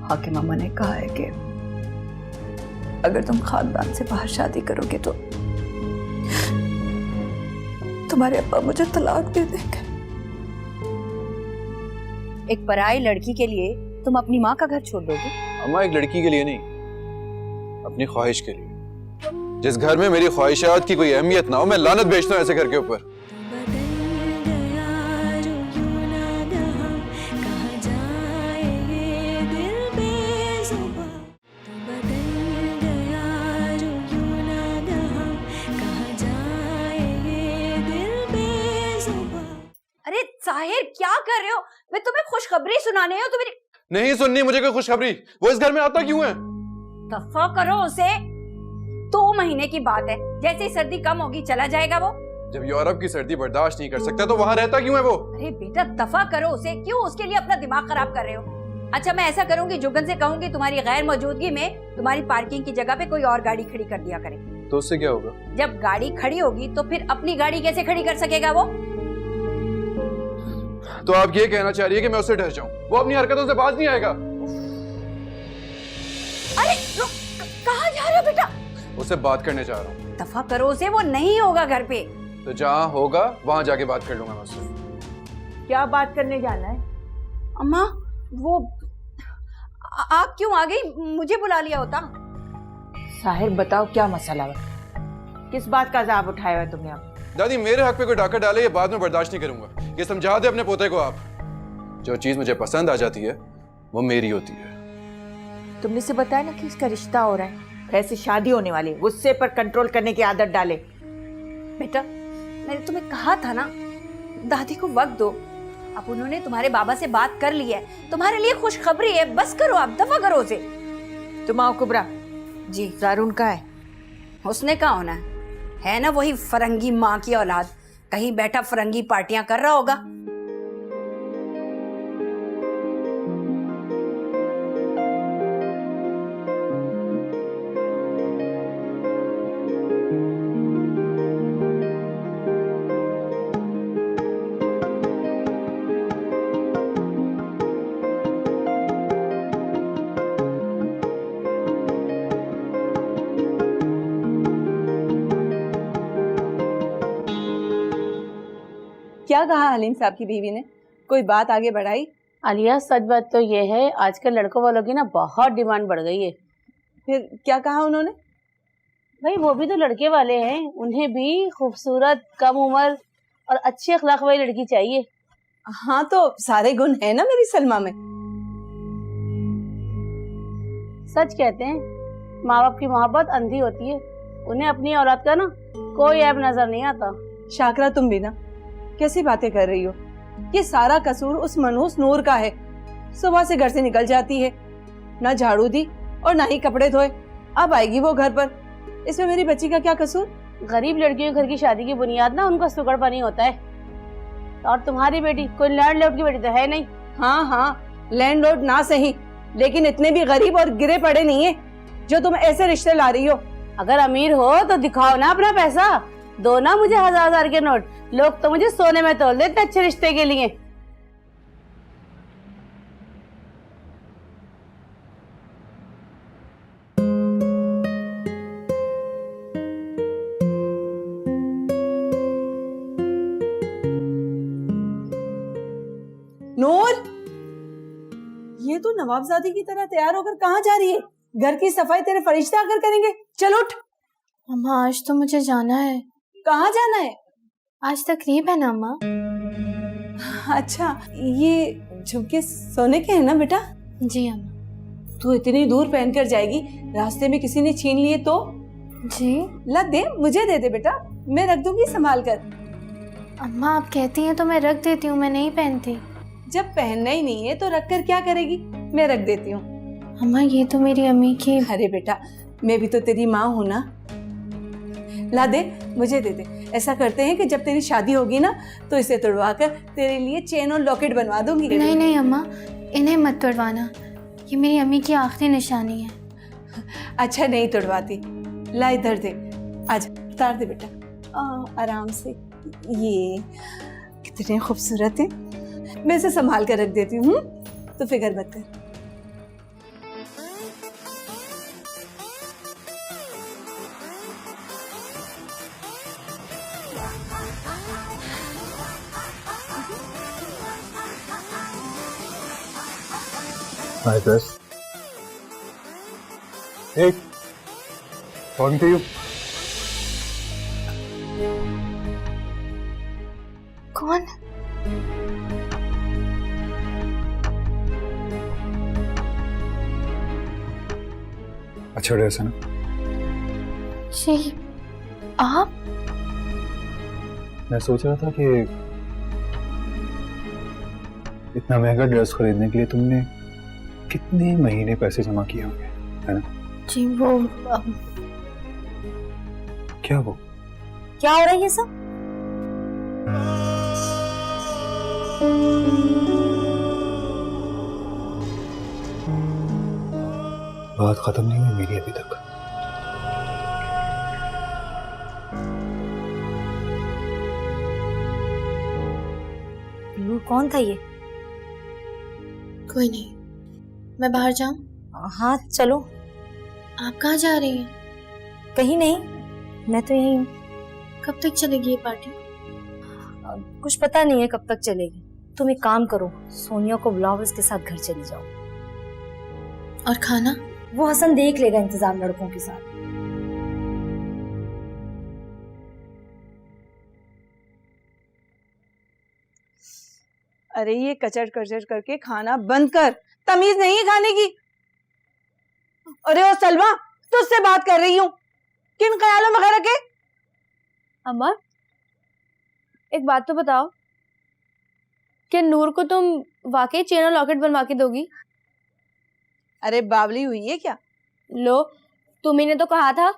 हाकिम अम्मा ने कहा है कि अगर तुम खानदान से बाहर शादी करोगे तो तुम्हारे अब्बा मुझे तलाक दे देंगे। एक पराई लड़की के लिए तुम अपनी माँ का घर छोड़ दोगे? अम्मा, एक लड़की के लिए नहीं, अपनी ख्वाहिश के लिए। जिस घर में मेरी ख्वाहिशात की कोई अहमियत ना हो, मैं लानत भेजता हूँ ऐसे घर के ऊपर। अरे साहिर, क्या कर रहे हो? मैं तुम्हें खुशखबरी सुनाने हूँ। तुम्हें नहीं सुननी मुझे कोई खुशखबरी। वो इस घर में आता क्यों है? दफा करो उसे। 2 महीने की बात है, जैसे ही सर्दी कम होगी चला जाएगा वो। जब यूरोप की सर्दी बर्दाश्त नहीं कर सकता तो वहां रहता क्यों है वो? अरे बेटा दफा करो उसे, क्यों उसके लिए अपना दिमाग खराब कर रहे हो? अच्छा, मैं ऐसा करूंगी, जुगन से कहूंगी तुम्हारी गैर मौजूदगी में तुम्हारी पार्किंग की जगह पे कोई और गाड़ी खड़ी कर दिया करे। तो उससे क्या होगा? जब गाड़ी खड़ी होगी तो फिर अपनी गाड़ी कैसे खड़ी कर सकेगा वो? तो आप ये कहना चाह रही है कि मैं उससे डर जाऊं? वो अपनी हरकतों से बाज नहीं आएगा। अरे कहाँ जा रहे हो बेटा? उससे बात करने जा रहा हूँ। दफा करो उसे, वो नहीं होगा घर पे। तो जहाँ होगा वहां जाके बात कर लूंगा मैं उससे। क्या बात करने जाना है? अम्मा, वो आप क्यों आ गई? मुझे बुला लिया होता। साहिर बताओ क्या मसला है, किस बात का अजाब उठाया है तुमने? अब दादी, मेरे हक पे कोई डाका डाले ये बात में बर्दाश्त नहीं करूंगा। ये समझा दे अपने पोते को आप, जो चीज मुझे पसंद आ जाती है वो मेरी होती है। तुमने से बताया ना कि इसका रिश्ता हो रहा है, कैसे शादी होने वाली है, गुस्से पर कंट्रोल करने की आदत डाले। बेटा, मैंने तुम्हें कहा था ना, दादी को वक्त दो। अब उन्होंने तुम्हारे बाबा से बात कर ली है, तुम्हारे लिए खुशखबरी है। बस करो, आप दफा करो उसे। तुम आओ कुबरा जी। जारून का है? उसने कहा होना है ना, वही फरंगी माँ की औलाद, कहीं बैठा फरंगी पार्टियां कर रहा होगा। क्या कहा हलीम साहब की बीवी ने? कोई बात आगे बढ़ाई? आलिया, सच बात तो ये है, आजकल लड़कों वालों की ना बहुत डिमांड बढ़ गई है। फिर क्या कहा उन्होंने? भाई वो भी तो लड़के वाले हैं, उन्हें भी खूबसूरत, कम उम्र और अच्छी अखलाक वाली लड़की चाहिए। हाँ, तो सारे गुण है ना मेरी सलमा में। सच कहते हैं, माँ बाप की मोहब्बत अंधी होती है, उन्हें अपनी औलाद का ना कोई ऐब नजर नहीं आता। शाकरा, तुम भी ना कैसी बातें कर रही हो? ये सारा कसूर उस मनहूस नूर का है। सुबह से घर से निकल जाती है, ना झाड़ू दी और ना ही कपड़े धोए, अब आएगी वो घर पर। इसमें मेरी बच्ची का क्या कसूर? गरीब लड़कियों के घर की शादी की बुनियाद ना उनका सुगड़ पानी होता है। और तुम्हारी बेटी कोई लैंडलॉर्ड की बेटी तो है नहीं। हाँ हाँ, लैंडलॉर्ड ना सही, लेकिन इतने भी गरीब और गिरे पड़े नहीं है जो तुम ऐसे रिश्ते ला रही हो। अगर अमीर हो तो दिखाओ ना अपना पैसा, दो ना मुझे 1000 के नोट। लोग तो मुझे सोने में तोल देते अच्छे रिश्ते के लिए। नूर, ये तो नवाबजादी की तरह तैयार होकर कहाँ जा रही है? घर की सफाई तेरे फरिश्ते आकर करेंगे। चल उठ। अम्मा, आज तो मुझे जाना है। कहाँ जाना है? आज तकरीब है ना अम्मा। अच्छा, ये झुमके सोने के हैं ना बेटा? जी अम्मा। तू इतनी दूर पहनकर जाएगी, रास्ते में किसी ने छीन लिए तो? जी। ला दे, मुझे दे दे बेटा, मैं रख दूंगी संभाल कर। अम्मा, आप कहती हैं तो मैं रख देती हूँ, मैं नहीं पहनती। जब पहनना ही नहीं है तो रख कर क्या करेगी? मैं रख देती हूँ। अम्मा, ये तो मेरी अम्मी की। अरे बेटा, मैं भी तो तेरी माँ हूँ ना। ला दे, मुझे दे दे। ऐसा करते हैं कि जब तेरी शादी होगी ना तो इसे तोड़वा कर तेरे लिए चेन और लॉकेट बनवा दूंगी। नहीं नहीं अम्मा, इन्हें मत तोड़वाना, ये मेरी अम्मी की आखिरी निशानी है। अच्छा, नहीं तोड़वाती। ला इधर दे, आजा, उतार दे बेटा। आराम से। ये कितने खूबसूरत हैं, मैं इसे संभाल कर रख देती हूँ, तो फिक्र मत कर। Hi, Chris. Hey, talking to you. कौन? अच्छा ड्रेस है ना? जी आप? मैं सोच रहा था कि इतना महंगा ड्रेस खरीदने के लिए तुमने कितने महीने पैसे जमा किए होंगे, है ना? जी वो क्या वो? क्या हो रहा है ये सब? बात खत्म नहीं हुई मेरी अभी तक। नूर कौन था ये? कोई नहीं, मैं बाहर जाऊं? हाँ चलो। आप कहाँ जा रही हैं? कहीं नहीं, मैं तो यही हूँ। कब तक चलेगी ये पार्टी? कुछ पता नहीं है कब तक चलेगी। तुम एक काम करो, सोनिया को बुलाओ, इसके साथ घर चली जाओ। और खाना? वो हसन देख लेगा इंतजाम लड़कों के साथ। अरे ये कचर कचर करके खाना बंद कर, तमीज नहीं है खाने की। अरे ओ सलमा, तुझसे बात कर रही हूँ, किन ख्यालों में घर के? अम्मा एक बात तो बताओ कि नूर को तुम वाकई चेन और लॉकेट बनवा के दोगी? अरे बावली हुई है क्या? लो, तुम्ही ने तो कहा था।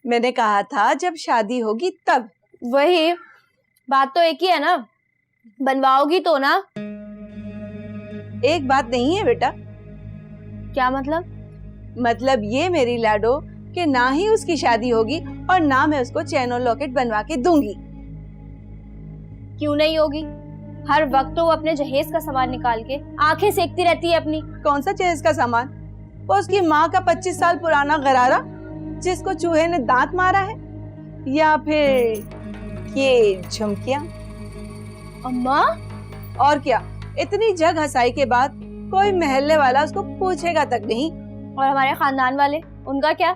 मैंने कहा था जब शादी होगी तब। वही बात तो एक ही है ना, बनवाओगी तो ना? एक बात नहीं है बेटा। क्या मतलब? मतलब ये मेरी लाडो कि ना ही उसकी शादी होगी और ना मैं उसको चैन और लॉकेट बनवा के दूंगी। क्यों नहीं होगी? हर वक्त तो वो अपने जहेज का सामान निकाल के आंखें सेकती रहती है अपनी। कौन सा जहेज का सामान? वो उसकी माँ का 25 साल पुराना गरारा जिसको चूहे ने दांत मारा है, या फिर ये झुमकियां? अम्मा और क्या, इतनी जग हंसाई के बाद कोई महल्ले वाला उसको पूछेगा तक नहीं। और हमारे खानदान वाले, उनका क्या?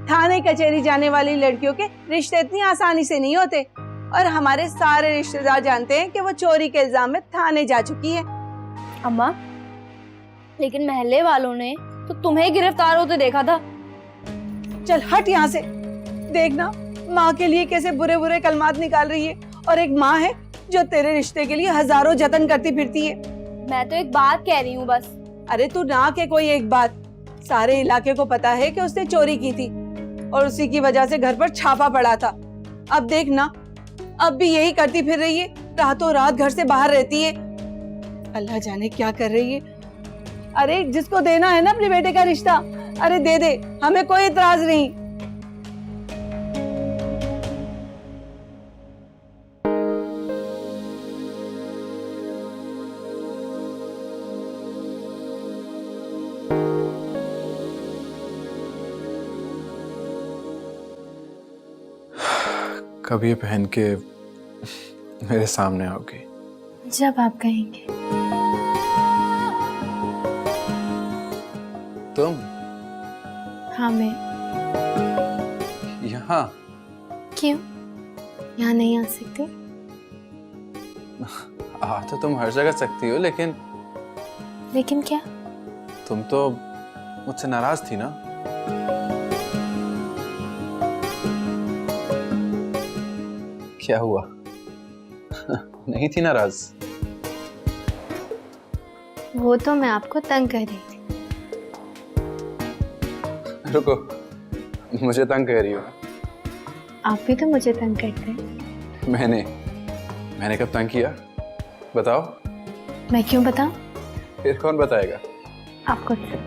थाने कचहरी जाने वाली लड़कियों के रिश्ते इतनी आसानी से नहीं होते, और हमारे सारे रिश्तेदार जानते हैं कि वो चोरी के इल्जाम में थाने जा चुकी है। अम्मा लेकिन महल्ले वालों ने तो तुम्हें गिरफ्तार होते देखा था। चल हट यहाँ से। देखना माँ के लिए कैसे बुरे बुरे कलमात निकाल रही है, और एक माँ है जो तेरे रिश्ते के लिए हजारों जतन करती फिरती है। मैं तो एक बात कह रही हूँ बस। अरे तू ना के कोई एक बात, सारे इलाके को पता है कि उसने चोरी की थी और उसी की वजह से घर पर छापा पड़ा था। अब देखना, अब भी यही करती फिर रही है, रातों रात घर से बाहर रहती है। अल्लाह जाने क्या कर रही है। अरे जिसको देना है ना अपने बेटे का रिश्ता, अरे दे दे, हमें कोई इतराज नहीं। कब ये पहन के मेरे सामने आओगी? जब आप कहेंगे। तुम? हाँ मैं। यहाँ? क्यों? यहाँ नहीं आ सकते? आ तो तुम हर जगह सकती हो, लेकिन लेकिन क्या? तुम तो मुझसे नाराज थी ना? क्या हुआ? नहीं थी नाराज? वो तो मैं आपको तंग कर रही थी। रुको, मुझे तंग कह रही हो? आप भी तो मुझे तंग करते हैं। मैंने कब तंग किया? बताओ। मैं क्यों बताऊं? फिर कौन बताएगा? आप खुद से।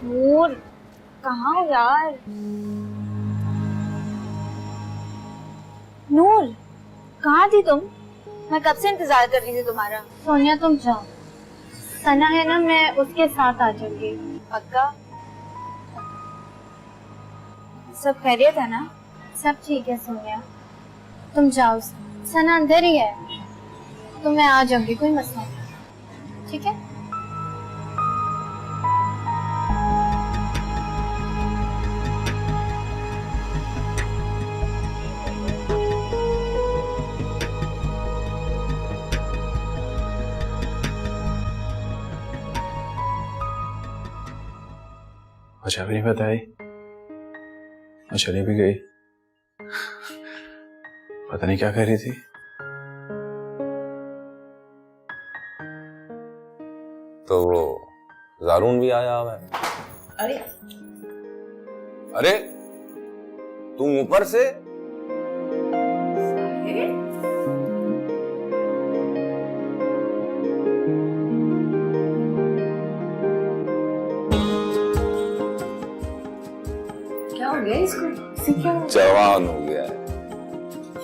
नूर कहाँ हो यार? नूर कहाँ थी तुम? मैं कब से इंतजार कर रही थी तुम्हारा। सोनिया तुम जाओ, सना है ना, मैं उसके साथ आ जाऊंगी। पक्का? सब खैरियत है ना? सब ठीक है सोनिया, तुम जाओ, सना अंदर ही है, तो मैं आ जाऊंगी, कोई मसला नहीं, ठीक है? अच्छा भी नहीं बताई और चली भी गई। पता नहीं क्या कह रही थी। तो वो जारून भी आया हुआ है। अरे अरे तुम ऊपर से? क्या हो गया इसको? जवान हो गया है।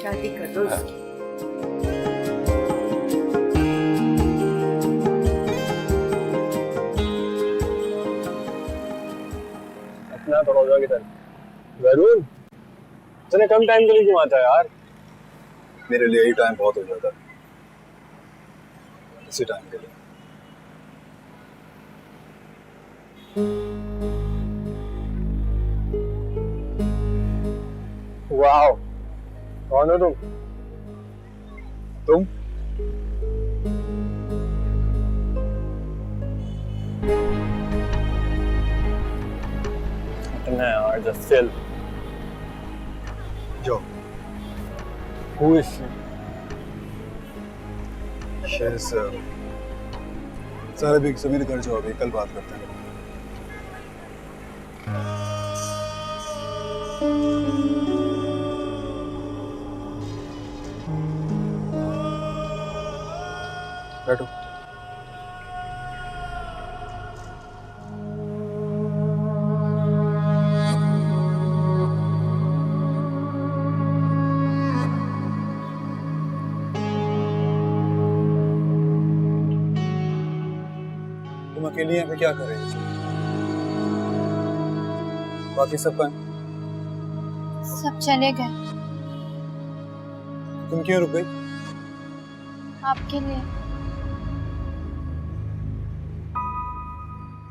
शादी कर दो उसकी। अपना दरवाजा की तरफ। जरूर इतने कम टाइम के लिए क्यों आता है यार? मेरे लिए ही टाइम बहुत हो जाता है, इसी टाइम के लिए। वाह, कौन हो तुम? तुम? इतना यार, just chill. जो Who is she? शेष सारा भी समीर घर जाओ, अभी कल बात करते हैं। बैठो। तुम अकेली यहाँ पे क्या कर रही हो? बाकी सब कहाँ? सब चले गए तुम क्यों रुक गई? आपके लिए।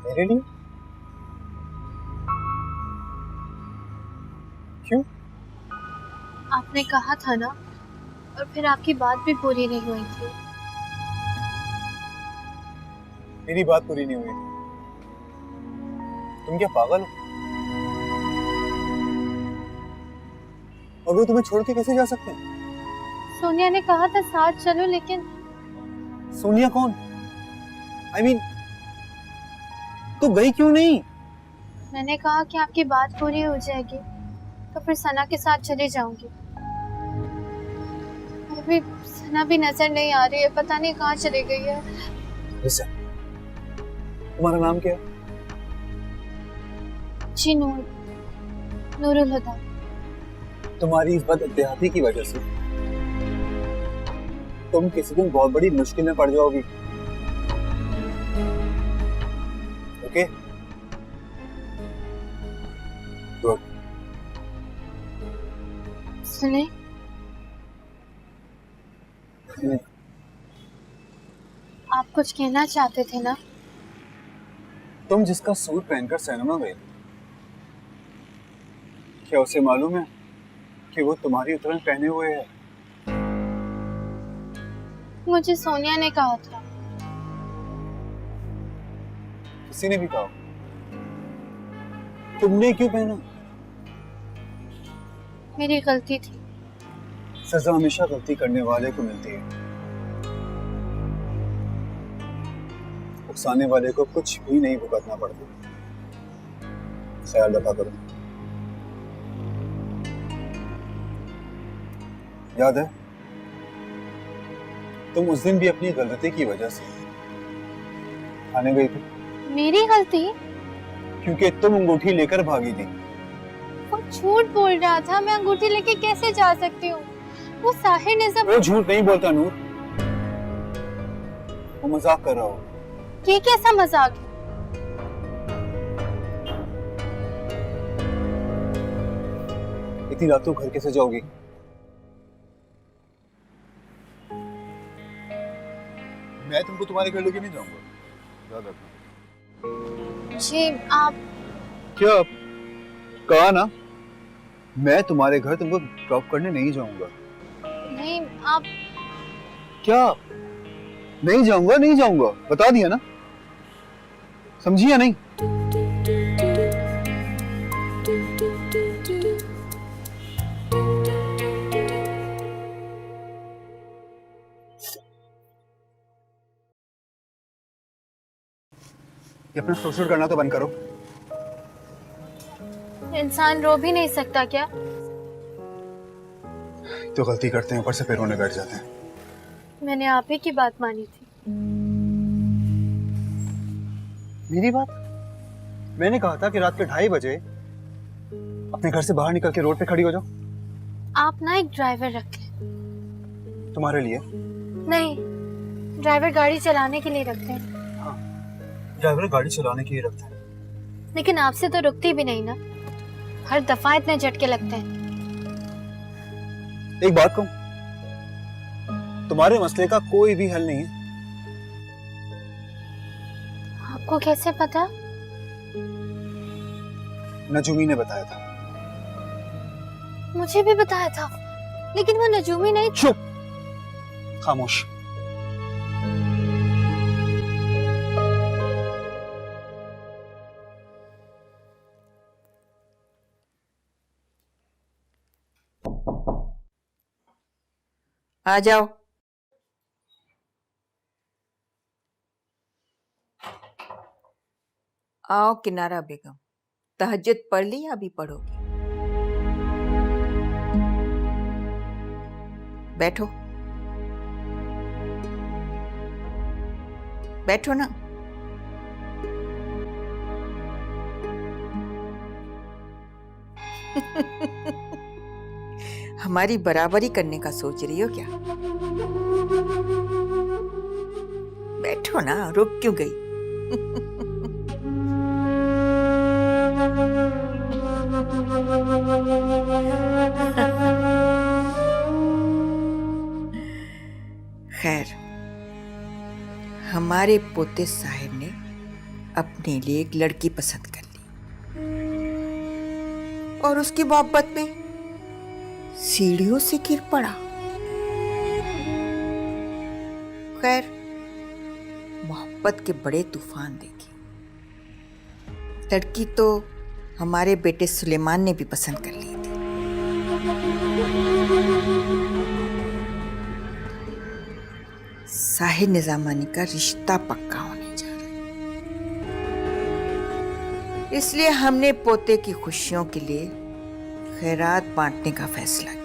मेरे लिए? क्यों? आपने कहा था ना, और फिर आपकी बात भी पूरी नहीं हुई थी। मेरी बात पूरी नहीं हुई थी। तुम क्या पागल हो? और वो तुम्हें छोड़ के कैसे जा सकते हैं? सोनिया ने कहा था साथ चलो, लेकिन सोनिया कौन? I mean, तू गई क्यों नहीं? मैंने कहा कि आपकी बात पूरी हो जाएगी तो फिर सना के साथ चली जाऊंगी। अभी सना भी नजर नहीं आ रही है, पता नहीं कहाँ चली गई है। Listen, तुम्हारा नाम क्या है? जी नूरुल हुदा। तुम्हारी इस बदइत्तेहादी की वजह से तुम किसी दिन बहुत बड़ी मुश्किल में पड़ जाओगी। ओके? गुड। सुने, आप कुछ कहना चाहते थे ना? तुम जिसका सूट पहनकर सिनेमा गई, क्या उसे मालूम है कि वो तुम्हारी उतरन पहने हुए है? मुझे सोनिया ने कहा था। किसी ने भी कहा? तुमने क्यों पहना? मेरी गलती थी। सजा हमेशा गलती करने वाले को मिलती है, उकसाने वाले को कुछ भी नहीं भुगतना पड़ता। ख्याल रखा करो। याद है तुम उस दिन भी अपनी गलती की वजह से थाने गई थी? मेरी गलती? क्योंकि तुम अंगूठी लेकर भागी थी। वो झूठ बोल रहा था, मैं अंगूठी लेके कैसे जा सकती हूँ? वो साहिर ने सब। वो झूठ नहीं बोलता नूर, वो मजाक कर रहा हो। ये कैसा मजाक है? इतनी रात को घर कैसे जाओगी? मैं तुमको तुम्हारे घर लेके नहीं जाऊंगा, याद रखना। जी आप क्या? कहा ना, मैं तुम्हारे घर तुमको ड्रॉप करने नहीं जाऊंगा। नहीं, आप क्या? नहीं जाऊंगा, नहीं जाऊंगा, बता दिया ना, समझी या नहीं? ये अपना सोशल करना तो बंद करो। इंसान रो भी नहीं सकता क्या? तो गलती करते हैं, ऊपर से फिर रोने बैठ जाते हैं। मैंने आप ही की बात मानी थी। मेरी बात? मैंने कहा था कि रात के 2:30 बजे अपने घर से बाहर निकल के रोड पे खड़ी हो जाओ। आप ना एक ड्राइवर रख लें। तुम्हारे लिए? नहीं, ड्राइवर गाड़ी चलाने के लिए रखते हैं। ड्राइवर गाड़ी चलाने के लिए रखता है, लेकिन आपसे तो रुकती भी नहीं ना, हर दफा इतने झटके लगते हैं। एक बात कहूं, तुम्हारे मसले का कोई भी हल नहीं है। आपको कैसे पता? नजूमी ने बताया था। मुझे भी बताया था, लेकिन वो नजूमी नहीं। चुप, खामोश। आ जाओ। आओ किनारा बेगम, तहज्जुद पढ़ ली या अभी पढ़ोगी? बैठो, बैठो ना। हमारी बराबरी करने का सोच रही हो क्या? बैठो ना, रुक क्यों गई? खैर, हमारे पोते साहिब ने अपने लिए एक लड़की पसंद कर ली और उसकी मोहब्बत में सीढ़ियों से गिर पड़ा। खैर, मोहब्बत के बड़े तूफान देखे। लड़की तो हमारे बेटे सुलेमान ने भी पसंद कर ली थी। साहिर निजामानी का रिश्ता पक्का होने जा रहा है, इसलिए हमने पोते की खुशियों के लिए खैरात बांटने का फैसला किया।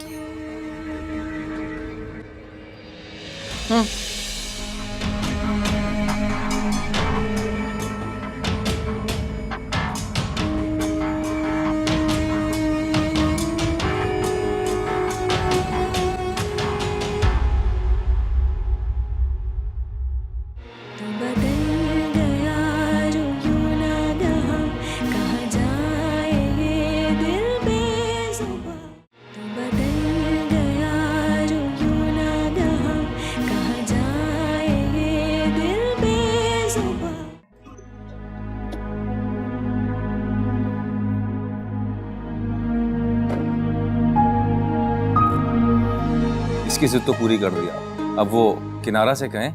इसकी जिद तो पूरी कर दिया, अब वो किनारा से कहें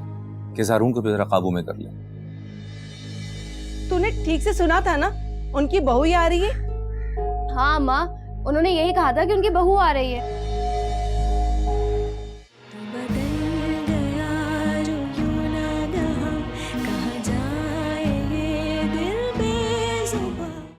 कि ज़ारून को भी जरा काबू में कर ले। तूने ठीक से सुना था ना, उनकी बहू ही आ रही है। हाँ माँ, उन्होंने यही कहा था कि उनकी बहू आ रही है।